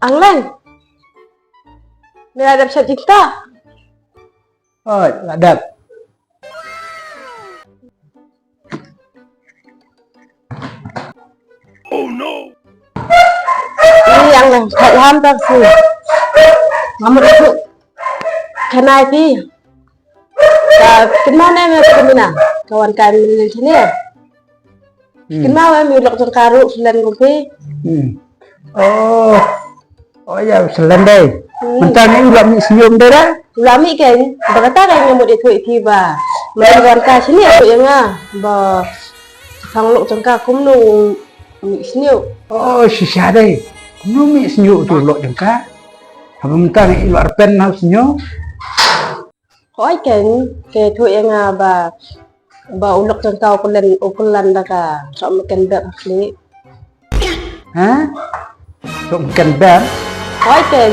Ang Leng, may adab sa cinta. Oh, adab. Oh no! Ini Ang Leng, ham tak sih. Kamu itu kenai pi. Kenapa nih kemana? Kawan kami di sini ya. Kenapa mulak jengkaru selain kopi? Oh, oh ya, selain deh. Mentang ni ulami senyum deh dah. Ulami kan, berkata kan yang mau dituik tiba. Melawan kas sini aku yang ba sanglok jengkar kumnu senyum. Oh, sisa deh. Numi senyum tu lok jengka. Apa mentang ni luar pen nak senyum? Hỏi kan, ke tu yang ba ulok jengkar ukulan dah ka. So makan ber asli. Hah? So makan ber? Hỏi kan,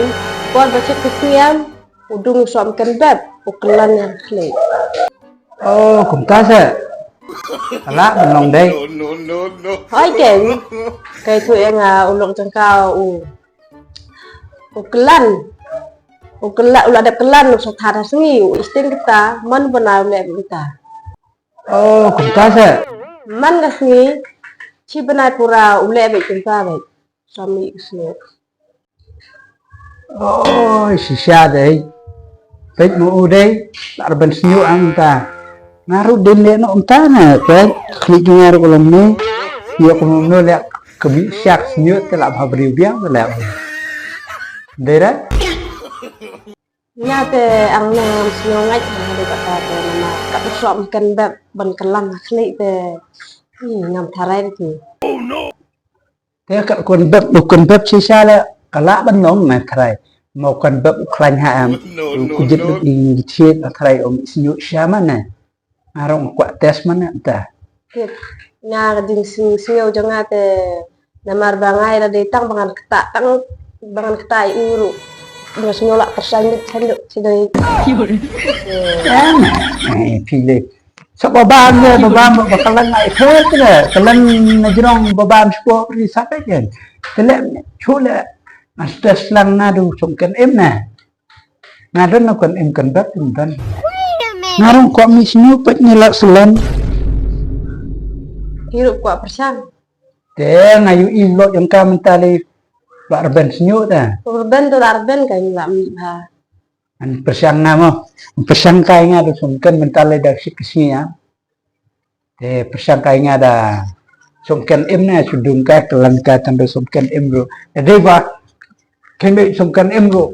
buat baca kesiam, udung so makan ber ukulan yang asli. Oh, cũng ta sẽ. Lạ bên lòng đây. No. Hỏi kan, ke tu yang ulok jengkar ukulan ulah ada kelan so thara sungi isting kita man benar lek kita. Oh, cũng ta sẽ. Man kasni chi benar pura ule be kita be. Suami isni. Oh, sisa deh. Baik mau deh. Tak ben senyum anta. Ngaruh dene no anta na kan. Klik ngar kolom ni. Yo kolom no lek kebisak senyum telak habri biang telak. Dera? Nyate ang nam senyum ngai ada kata nama kat suam kan bab ban kelan asli be. Ngam tharai tu. Oh no! Thế các con bếp chia xa là cả lạ bên nóng mà thầy một con bếp khăn hạ cũng dịch được đi chia là thầy ông sinh xa mà nè mà rong quả test mà nè ta Nya ding senyum jangan te namar bangai la datang bangan keta uru. Nggak senyolak tersangit sendok sidai. thì đi sao bà ban mà cái lần này thế cái là cái lần này chỉ rong bà ban sport đi sát đấy kìa thế lẽ chú lẽ mà stress lăng na đủ sống cần em nè na rất là cần em cần bếp chúng ta na rong có mi senyum bách như là selen Hirup kuat persang. thế ngayu im lo yang kami tali luar ben senyum ta Urban tu arban kan nggak ha. an persang nama persang kayaknya ada sungkan mentale dari sikisnya te persang kayaknya ada sungkan em na sudung ka kelan ka tanda sungkan em ro jadi ba kene sungkan em ro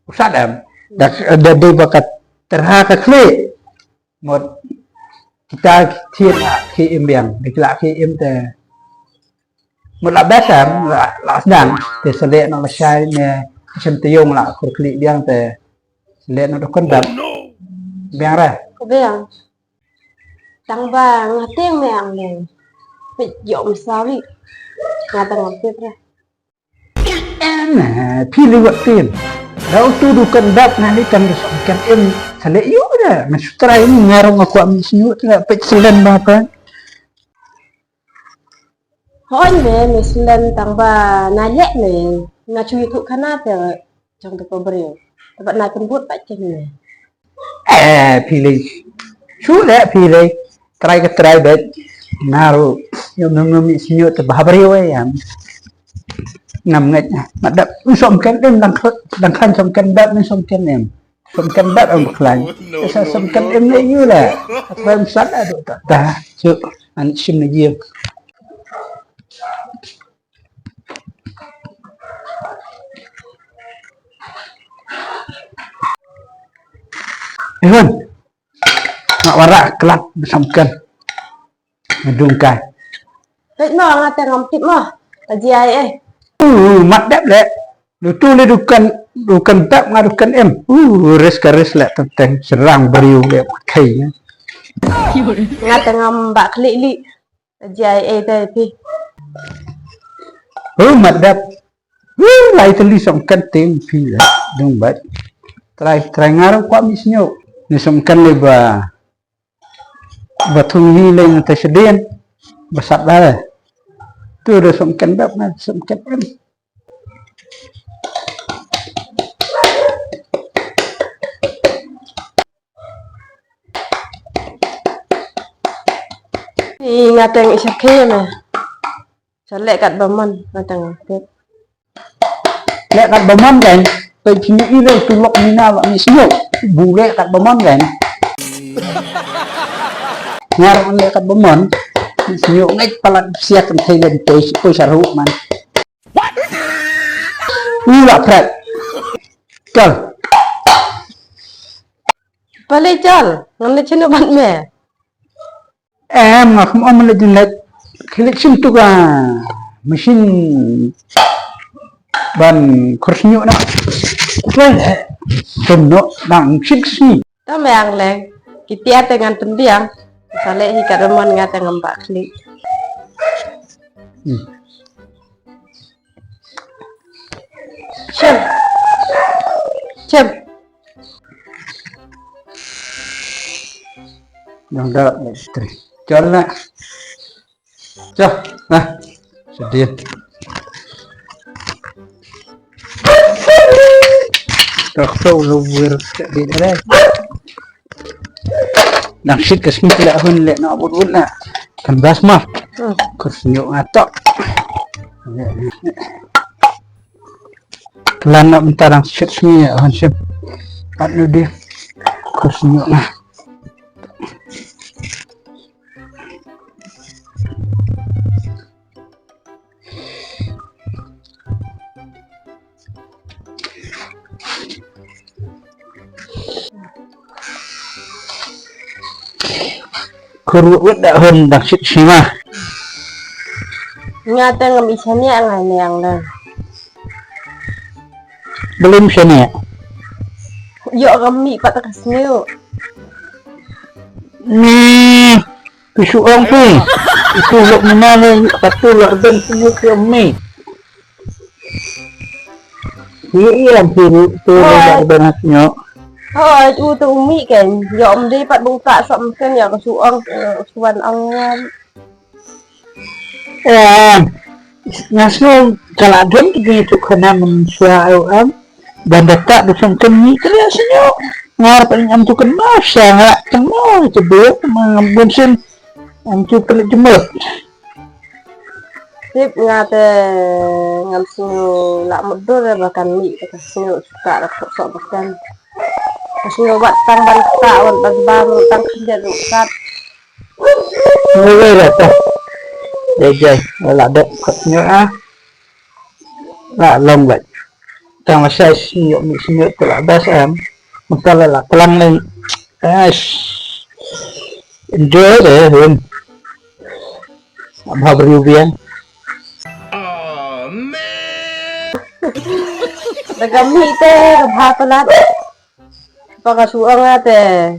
usad am ada de bakat terha ka kle một kita thiên khi em biang để lại khi em te một là bé sám là đàn để sẽ lệ nó là sai nè chân tiêu là khổ kli biang te lệ nó con đập biang ra Có biết không? Tăng vàng tiếng mèng này bị dọn sao đi. Nhà tăng ngọc tiếp ra. em nè phi lưu vật tiền đâu tu du con đập này đi cần được sống cần em sẽ lệ yếu ra mà sutra ini ngarong aku am senyum là pek selen ba kan Hỏi về mình lên tăng bà nai lẹ này na chui thụ khana te trong tu có brio. Bạn nai pun buat pak ceng này. phi lưu chú lệ phi lưu try bet naru yang nunggu senyum te bahbrio ya nằm ngay mà đập sống cần em đang khăn sống cần đập nên sống cần em sống cần đập ở một lần sao sống cần em lấy như là em sát ở độ ta chưa anh xin này gì hơn họ warak kelak sống cần dung cài Vậy mà ngà tăng ngọc tiếp mà. Tadi ai eh. mặt đẹp lệ lu tu le dukan tap ngadukan em res lek tentang serang beriu lek kai Ngà tăng ngam bak klik li. Tadi ai eh te pi. mặt đẹp lai teli somkan tem pi dung bat try ngarang kwa misnyo ni somkan le ba thung hi lên ta sedien basat la tu do somkan bab na somkan em Ni ngateng isakhe me. Salek kat baman ngateng tep. Lek kat baman kan, pagi ini tulok mina wak ni semua. Bule kat baman kan. Ngarang lek kat baman, semua ngai palat siap kan Thailand poi saru man. Ni wak prat. Kal. Palai chal, ngamne chino ban me. Em ngak mo man lejinet collection tu ka mesin ban kursinyo na. Kuai tono nang siksi. Ta me ang leng. Kitia tengan pendiang. Salek hi kat baman ngateng ngambak klik. Chem. Chem. Yang dah istri. Jalan nak. Cah, nah. Sedih. Tak tahu luar tak ada. Nak sit ke sini tidak hun lek nak buat nak. Kan basmah. Kursinya atok. Kelan nak bentar ang sit sini hun sip. Pat nu dia. Kursinya nah. Kurut dah hun dah sit sima. Ngateng ngam isanya ngai neang dah. Belum sini ya. Yo kami pat kasneu. Ni pisu orang tu. Itu lok mana ni satu lok dan semua kami. Ini yang tu lok dan hasnya. Thôi, u tu umi kan, dọn đi bắt bung tạ sọm cái nhà có ông suan ông Ngasno kaladon tu kena mensuai am dan data bersama kami terlihat senyum ngarap am tu kena sangat kenal sebab mengabunsin am tu perlu jemur. tiếp ngate ngam sinu lạ một đôi bahkan mi cái sinu suka là sọm bahkan sinu bat tang ban tạ ban baru tang kerja rukat. Mulai lah tu. Jai là đẹp thật nhớ là lông vậy càng là sai nhiều mình xin nhớ là best em một ta là lăng lên enjoy để hơn học review viên Daga mi te bhapalat paka suang ate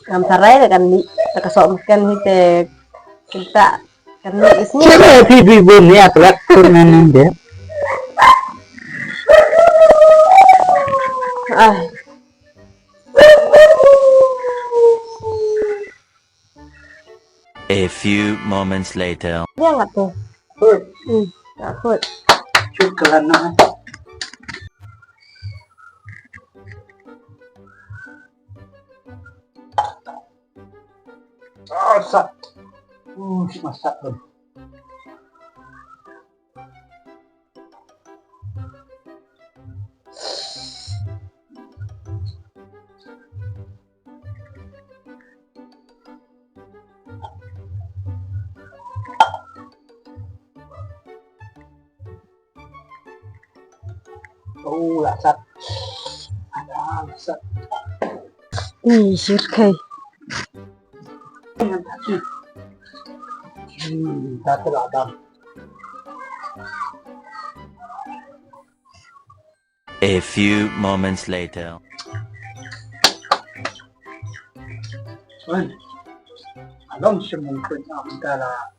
ngam sarai daga mi daga sọm kan mi te kita kan mi isni Cuma TV bun ya pelat turnamen dia. A few moments later. Dia nggak tuh? Takut. Cukup lah. Oh, sat. Masak tu. Oh, sat. Ada sat. Sirkai. Tak terladam. A few moments later. Along semua antara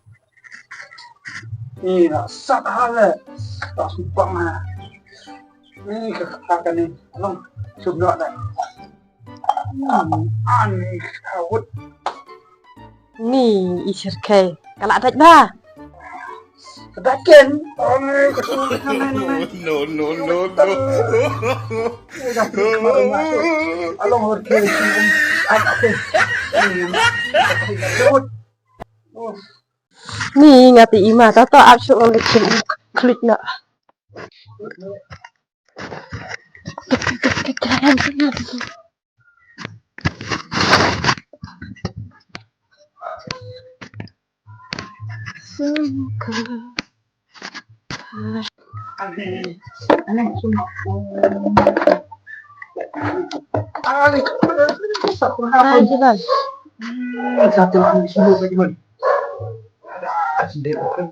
ini nak sat hal tak sumpah mana ini kakak ni along sudah dah ani kawat Ni isirkai. Kalau ada bah. sebagian No, no, no, along harus ada Ni ngati ima tato absu ang klik na. Satu orang di sini bagi mana? Sedih kan?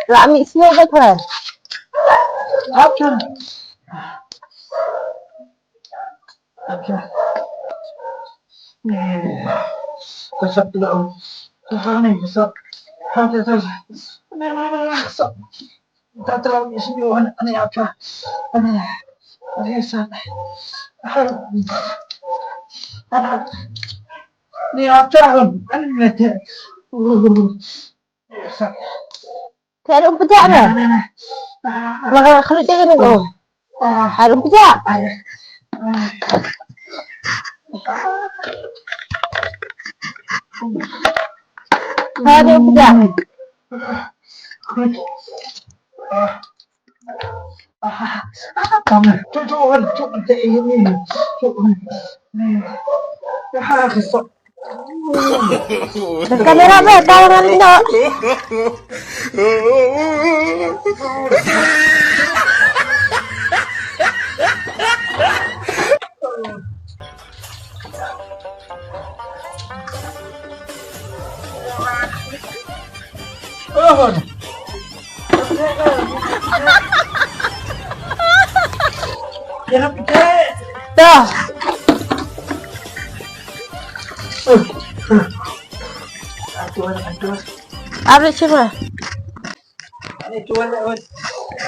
Lami siya ba ka? Apa? Apa? Kesat tu lah. Kesat ni kesat. Kesat. Kesat. Tak terlalu di sini. Ani apa? Ani kesat. Ni apa? Ani macam. Kesat. Kaya ang pajak na. Mga kalit ka rin oh. Harong pajak. Harong pajak. Kamu cucuan cucu ini cucuan kesat. Ang kamera ba? Tawangan nyo. Jangan percaya. Dah. Aduh. Abre siya. Ini cuan lah.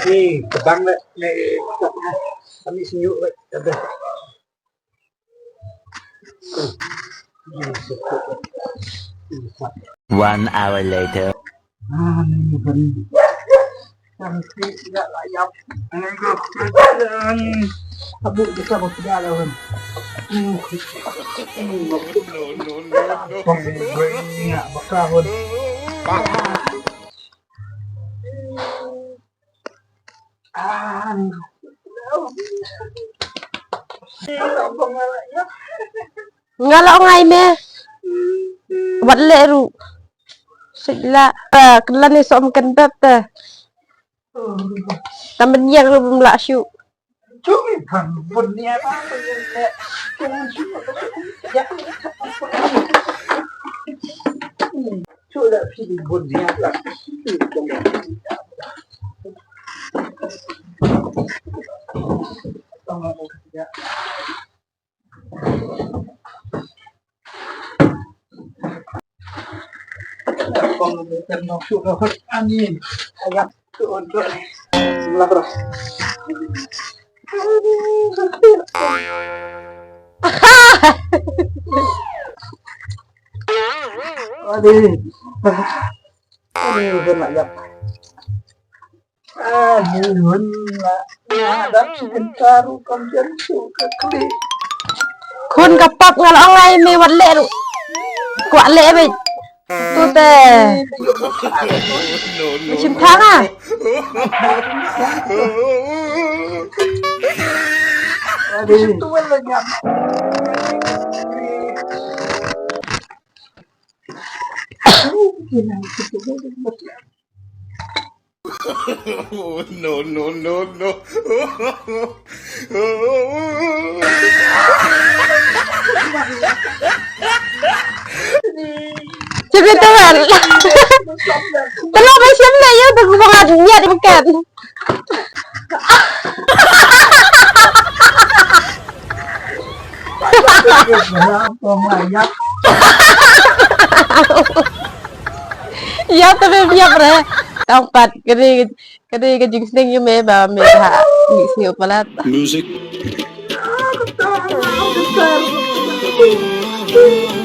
Ni kebang lah. Ni kami senyuk lah. Ada. 1 hour later. Ni pun. Sampai tidak layak. Abu kita bersedia lah kan. No, no, no, no. Ya, bakal pun. Ngalaw ngay me. Wala ru. Sigla. Kala ni som kandat. Taman yang ru bumla syu. Cumi kan bunyi apa? Sudah pilih bunyi apa? Kalau sudah angin, agak turun. Belakang. Aduh, nak jap. Aduh, nak ada sebentar kamjan suka klik. คุณกับปักงานอะไรมีวันเละหรือกว่าเละไปตัวแต่ No, no. ชิมทั้งอ่ะ Aduh, itu lah jap. No, no, no, no. Chim lên tên là tao lo mấy chim này á tao không ăn nhẹ đi kẹt ya tao bây giờ rồi tao bắt cái chính sinh như mẹ bà mẹ hạ nghỉ nhiều pala Music. Aduh.